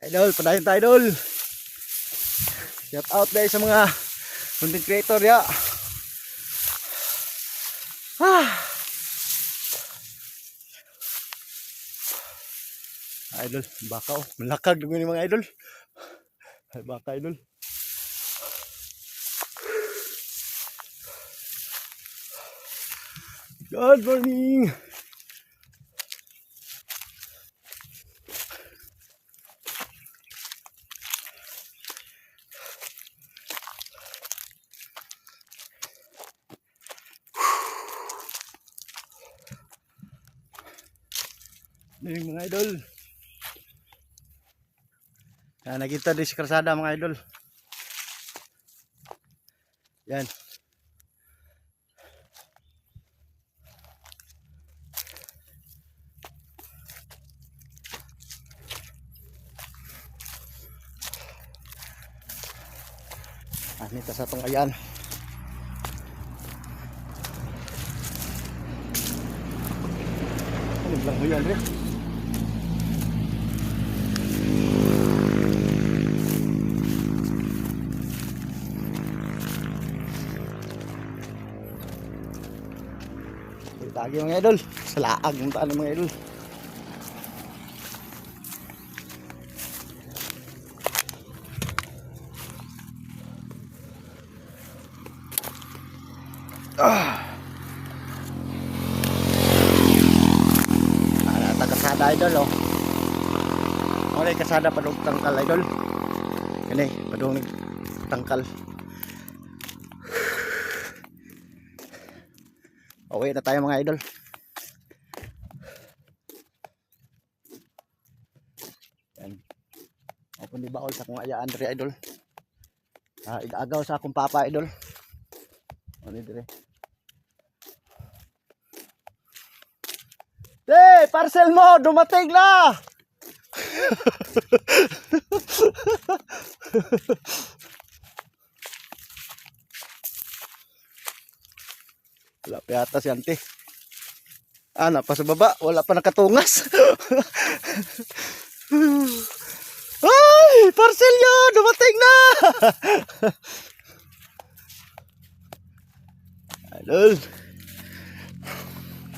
Idol, padayon tayo idol. Shout out dahil sa mga content creator ya. Idol, baka oh, malakag yung mga idol. Ay baka idol. Good morning. Yung mga idol. Nakita din sa kalsada mga idol. Yan. Nito sa itong ayan. Ano lang yan rin? Lagi mga idol, sa laag yung taan mga idol. Nata kasada idol oh. Oray kasada padung tangkal idol. Kani padung tangkal. Okay na tayo mga idol. Yan. Ako di baol sa akong ayaan dire idol. Igagaw sa akong papa idol. Ano dire? Hey, parcel mo dumating na. Wala pa yata si ante. Pa sa baba. Wala pa nakatungas. Ay! Parcel yun! Dumating na! Idol.